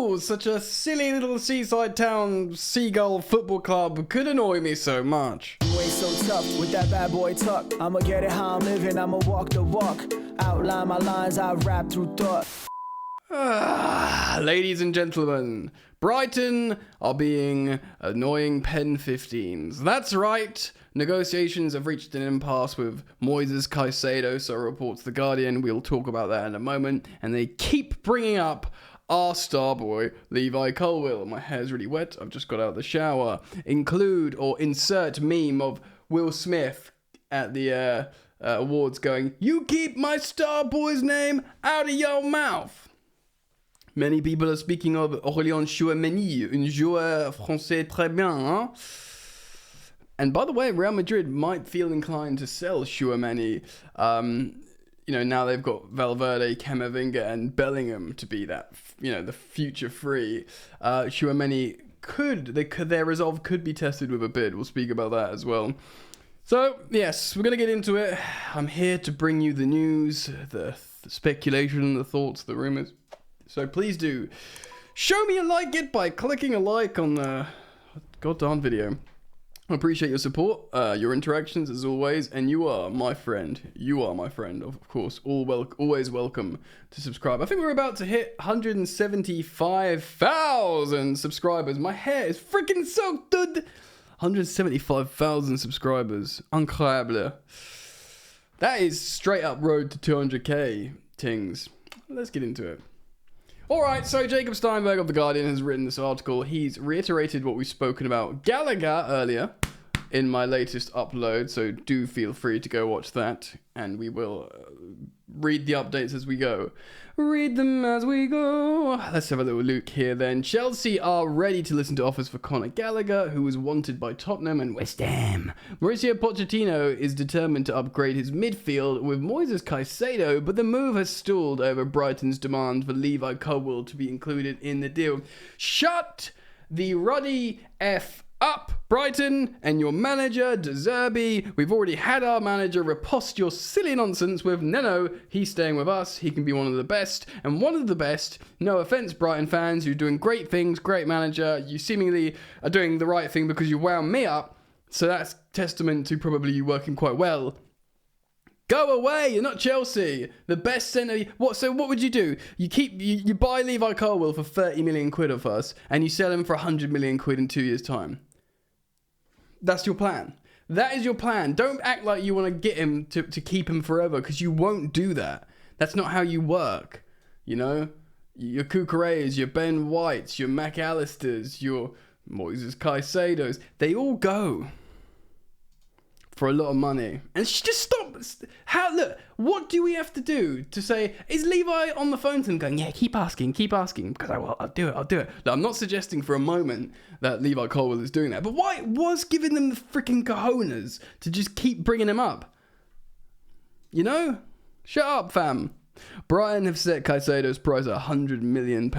rules such a silly little seaside town seagull football club could annoy me so much. You ain't so tough with that bad boy tuck. I'ma get it how I'm living, I'ma walk the walk. Outline my lines, I rap through thought. Ladies and gentlemen, Brighton are being annoying Pen 15s. That's right. Negotiations have reached an impasse with Moises Caicedo, so reports The Guardian. We'll talk about that in a moment. And they keep bringing up our star boy, Levi Colwill. My hair's really wet. I've just got out of the shower. Include or insert meme of Will Smith at the awards going, "You keep my star boy's name out of your mouth." Many people are speaking of Aurélien Tchouameni, un joueur français très bien, hein? And by the way, Real Madrid might feel inclined to sell Tchouameni. Now they've got Valverde, Camavinga, and Bellingham to be that, the future free. Tchouameni their resolve could be tested with a bid. We'll speak about that as well. So, yes, we're going to get into it. I'm here to bring you the news, the speculation, the thoughts, the rumors. So please do show me a like it by clicking a like on the goddamn video. I appreciate your support, your interactions as always, and you are my friend. You are my friend, of course. Always welcome to subscribe. I think we're about to hit 175,000 subscribers. My hair is freaking so good. 175,000 subscribers. Incroyable. That is straight up road to 200k tings. Let's get into it. Alright, so Jacob Steinberg of The Guardian has written this article. He's reiterated what we've spoken about Gallagher earlier in my latest upload, so do feel free to go watch that, and we will read the updates as we go. Read them as we go. Let's have a little look here then. Chelsea are ready to listen to offers for Conor Gallagher, who was wanted by Tottenham and West Ham. Mauricio Pochettino is determined to upgrade his midfield with Moises Caicedo, but the move has stalled over Brighton's demand for Levi Colwill to be included in the deal. Shut the ruddy F up, Brighton, and your manager, De Zerbi. We've already had our manager riposte your silly nonsense with, no, he's staying with us. He can be one of the best, and one of the best. No offense, Brighton fans. You're doing great things, great manager. You seemingly are doing the right thing because you wound me up. So that's testament to probably you working quite well. Go away! You're not Chelsea. The best centre. So what would you do? You buy Levi Colwill for 30 million quid off us, and you sell him for 100 million quid in 2 years' time. That's your plan. That is your plan. Don't act like you want to get him to keep him forever, because you won't do that. That's not how you work. Your Cucureas, your Ben Whites, your McAllisters, your Moises Caicedos, they all go for a lot of money. And just stop. Look, what do we have to do to say, is Levi on the phone to him going, yeah, keep asking, because I'll do it. Look, I'm not suggesting for a moment that Levi Colwill is doing that, but why was giving them the freaking cojones to just keep bringing him up? Shut up, fam. Brighton have set Caicedo's price at £100 million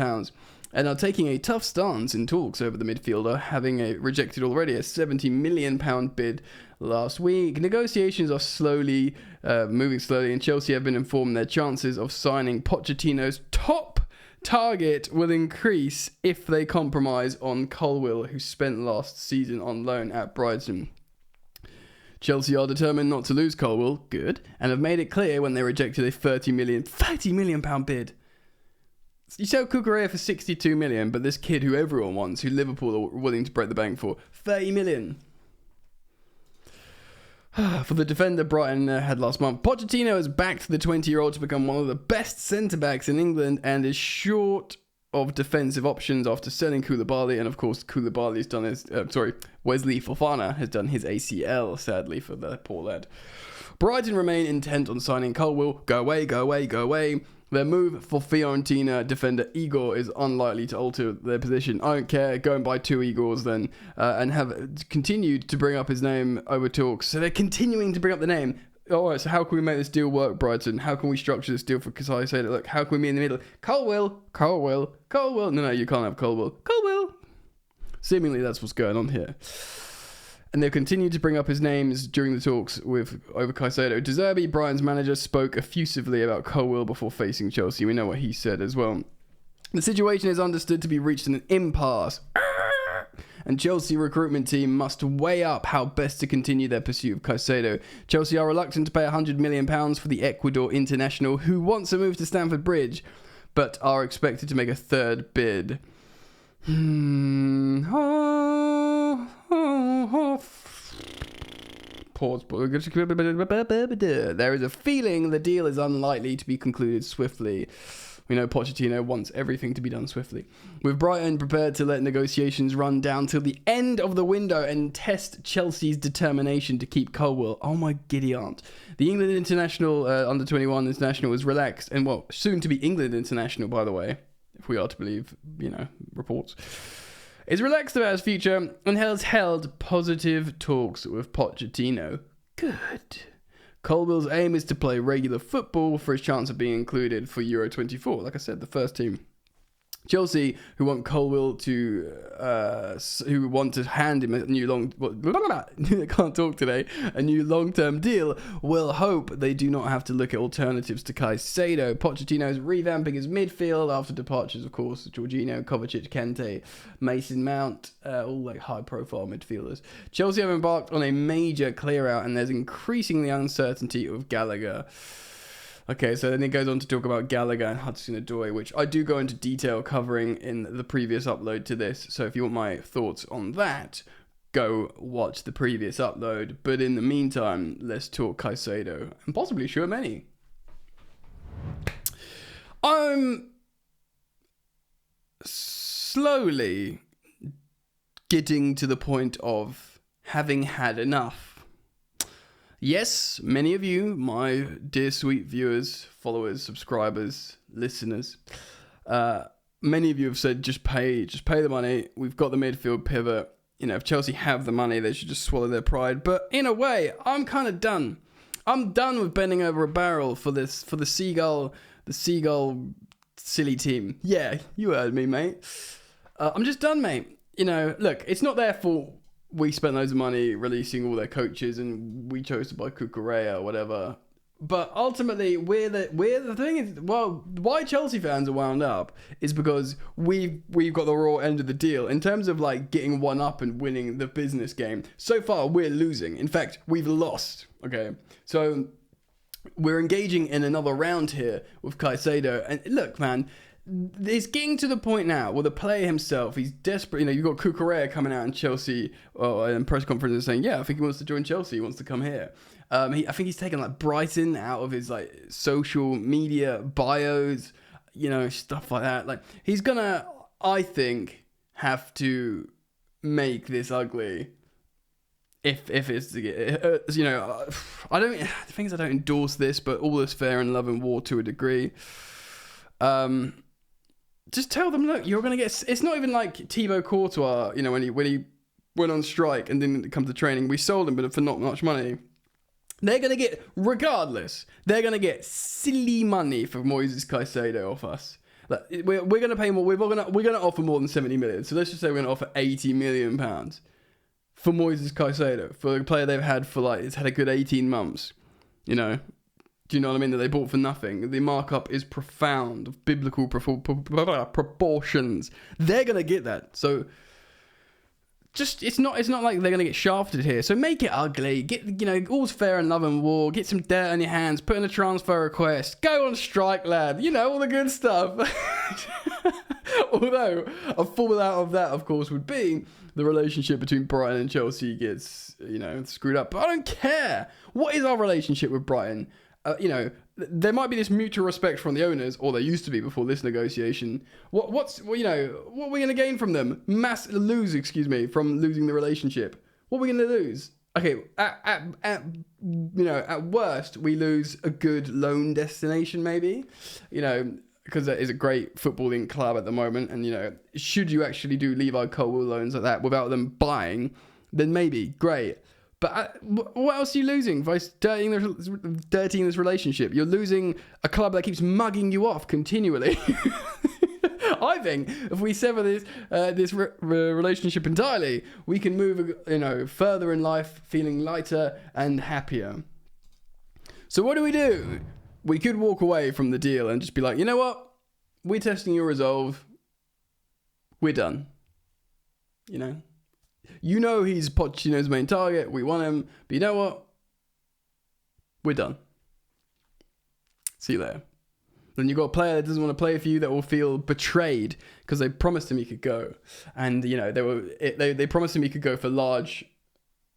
and are taking a tough stance in talks over the midfielder, having rejected already a £70 million bid last week. Negotiations are moving slowly, and Chelsea have been informed their chances of signing Pochettino's top target will increase if they compromise on Colwill, who spent last season on loan at Brighton. Chelsea are determined not to lose Colwill, good, and have made it clear when they rejected a £30 million bid. You sell Cucurella for 62 million, but this kid who everyone wants, who Liverpool are willing to break the bank for, 30 million. For the defender Brighton had last month, Pochettino has backed the 20-year-old to become one of the best centre-backs in England and is short of defensive options after selling Koulibaly, and of course Koulibaly's done Wesley Fofana has done his ACL, sadly, for the poor lad. Brighton remain intent on signing Colwill. Go away. Their move for Fiorentina defender Igor is unlikely to alter their position. I don't care. Go and buy 2 Igors then. And have continued to bring up his name over talks. So they're continuing to bring up the name. Alright, so how can we make this deal work, Brighton? How can we structure this deal for Caicedo? Look, how can we be in the middle? Colwill. No, you can't have Colwill. Seemingly that's what's going on here. And they've continued to bring up his names during the talks over Caicedo. De Zerbi, Brighton's manager, spoke effusively about Colwill before facing Chelsea. We know what he said as well. The situation is understood to be reached in an impasse, and Chelsea recruitment team must weigh up how best to continue their pursuit of Caicedo. Chelsea are reluctant to pay £100 million for the Ecuador international, who wants a move to Stamford Bridge, but are expected to make a third bid. Pause. There is a feeling the deal is unlikely to be concluded swiftly. We know Pochettino wants everything to be done swiftly. With Brighton prepared to let negotiations run down till the end of the window and test Chelsea's determination to keep Colwill. Oh my giddy aunt. The England international, under-21 international, is relaxed. And, well, soon to be England international, by the way, if we are to believe, reports. Is relaxed about his future and has held positive talks with Pochettino. Good. Colwill's aim is to play regular football for his chance of being included for Euro 24. Like I said, the first team. Chelsea, who want Colwill to, who want to hand him a new I can't talk today, a new long-term deal, will hope they do not have to look at alternatives to Caicedo. Pochettino is revamping his midfield after departures, of course, Jorginho, Kovacic, Kante, Mason Mount, all like high-profile midfielders. Chelsea have embarked on a major clear-out, and there's increasingly uncertainty of Gallagher. Okay, so then it goes on to talk about Gallagher and Hudson-Odoi, which I do go into detail covering in the previous upload to this. So if you want my thoughts on that, go watch the previous upload. But in the meantime, let's talk Caicedo and possibly Tchouaméni. I'm slowly getting to the point of having had enough. Yes, many of you, my dear sweet viewers, followers, subscribers, listeners, many of you have said just pay the money. We've got the midfield pivot. If Chelsea have the money, they should just swallow their pride. But in a way, I'm kind of done. I'm done with bending over a barrel for the seagull silly team. Yeah, you heard me, mate. I'm just done, mate. Look, it's not their fault. We spent loads of money releasing all their coaches, and we chose to buy Cucurella or whatever. But ultimately, the thing is, well, why Chelsea fans are wound up is because we've got the raw end of the deal in terms of like getting one up and winning the business game. So far, we're losing. In fact, we've lost. Okay, so we're engaging in another round here with Caicedo, and look, man. It's getting to the point now where the player himself, he's desperate. You've got Cucurella coming out in Chelsea in press conferences saying, yeah, I think he wants to join Chelsea. He wants to come here. I think he's taken like Brighton out of his like social media bios, stuff like that. Like he's gonna, I think, have to make this ugly. If it's I don't endorse this, but all is fair in love and war to a degree. Just tell them, look, you're going to get... It's not even like Thibaut Courtois, when he went on strike and didn't come to training. We sold him, but for not much money. They're going to get, regardless, they're going to get silly money for Moises Caicedo off us. Like, we're going to pay more. We're going to offer more than 70 million. So let's just say we're going to offer 80 million pounds for Moises Caicedo, for a player they've had for it's had a good 18 months. Do you know what I mean? That they bought for nothing. The markup is profound, of biblical proportions. They're gonna get that. So, it's not like they're gonna get shafted here. So make it ugly. Get all's fair in love and war. Get some dirt on your hands. Put in a transfer request. Go on strike, lad. All the good stuff. Although a fallout of that, of course, would be the relationship between Brighton and Chelsea gets screwed up. But I don't care. What is our relationship with Brighton? There might be this mutual respect from the owners, or there used to be before this negotiation. What are we going to gain from them? From losing the relationship. What are we going to lose? Okay, at worst, we lose a good loan destination, maybe. Because that is a great footballing club at the moment, and should you actually do Levi Colwill loans like that without them buying, then maybe great. But what else are you losing by dirtying this relationship? You're losing a club that keeps mugging you off continually. I think if we sever this relationship entirely, we can move further in life, feeling lighter and happier. So what do? We could walk away from the deal and just be like, you know what? we're testing your resolve. We're done. You know he's Pochettino's main target. We want him. But you know what? We're done. See you later. Then you've got a player that doesn't want to play for you, that will feel betrayed because they promised him he could go. And, they promised him he could go for large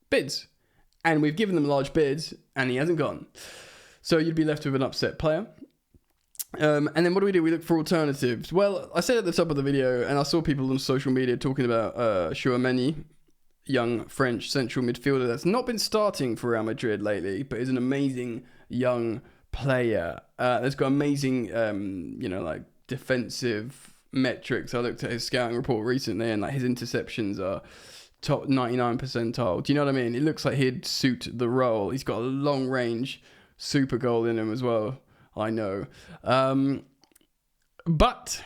bids. And we've given them large bids and he hasn't gone. So you'd be left with an upset player. And then what do? We look for alternatives. Well, I said at the top of the video, and I saw people on social media talking about Tchouaméni, young French central midfielder that's not been starting for Real Madrid lately, but is an amazing young player. That's got amazing, defensive metrics. I looked at his scouting report recently, and his interceptions are top 99 percentile. Do you know what I mean? It looks like he'd suit the role. He's got a long range super goal in him as well. I know. But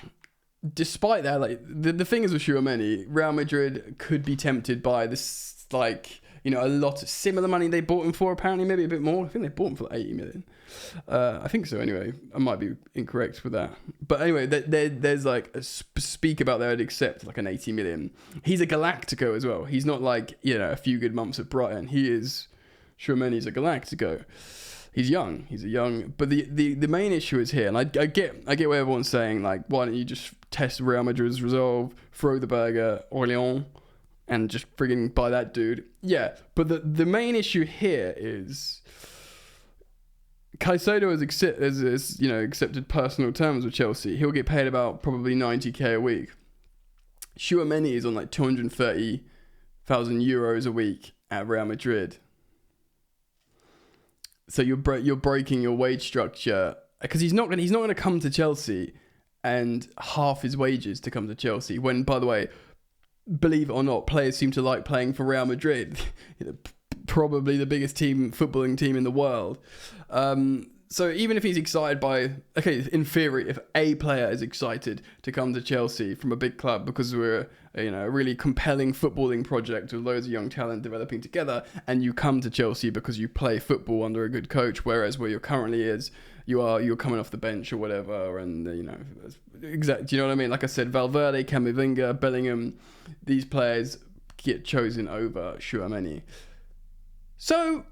despite that, the thing is with Tchouaméni, Real Madrid could be tempted by this, a lot of similar money they bought him for, apparently, maybe a bit more. I think they bought him for 80 million. I think so anyway. I might be incorrect with that. But anyway, there's a speak about they'd accept an 80 million. He's a Galactico as well. He's not a few good months at Brighton. Tchouaméni's a Galactico. He's young. But the main issue is here, and I get where everyone's saying, why don't you just test Real Madrid's resolve, throw the bag at Orleans, and just frigging buy that dude. Yeah, but the main issue here is Caicedo has accepted personal terms with Chelsea. He'll get paid about probably 90k a week. Tchouaméni is on 230,000 euros a week at Real Madrid. So you're breaking your wage structure, because he's not going to come to Chelsea and half his wages to come to Chelsea. When, by the way, believe it or not, players seem to like playing for Real Madrid, probably the biggest footballing team in the world. So even if he's excited in theory, if a player is excited to come to Chelsea from a big club because we're a really compelling footballing project with loads of young talent developing together, and you come to Chelsea because you play football under a good coach, whereas where you're currently is you're coming off the bench or whatever, and exactly, do you know what I mean? Like I said, Valverde, Camavinga, Bellingham, these players get chosen over Tchouaméni. So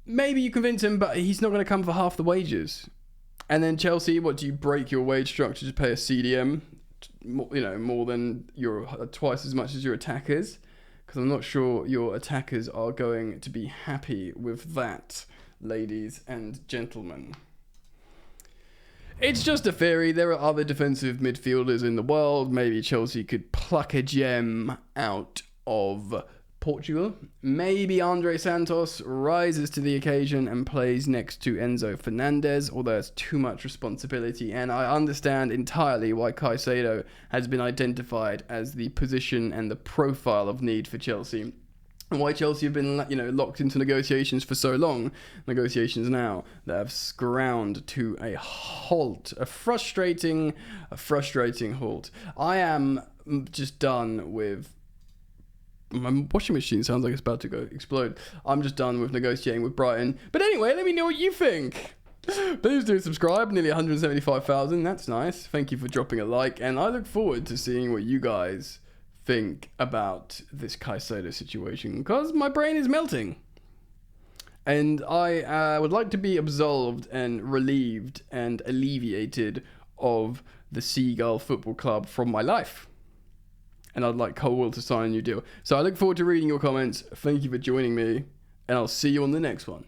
maybe you convince him, but he's not going to come for half the wages. And then Chelsea, what do you break your wage structure to pay a CDM? More than twice as much as your attackers, because I'm not sure your attackers are going to be happy with that, ladies and gentlemen. It's just a theory. There are other defensive midfielders in the world. Maybe Chelsea could pluck a gem out of Portugal. Maybe Andre Santos rises to the occasion and plays next to Enzo Fernandez, although it's too much responsibility, and I understand entirely why Caicedo has been identified as the position and the profile of need for Chelsea, and why Chelsea have been locked into negotiations for so long. Negotiations now that have ground to a halt, a frustrating halt. I am just done with. My washing machine sounds like it's about to explode. I'm just done with negotiating with Brighton. But anyway, let me know what you think. Please do subscribe. Nearly 175,000. That's nice. Thank you for dropping a like. And I look forward to seeing what you guys think about this Caicedo situation, because my brain is melting. And I would like to be absolved and relieved and alleviated of the Seagull Football Club from my life. And I'd like Colwill to sign a new deal. So I look forward to reading your comments. Thank you for joining me, and I'll see you on the next one.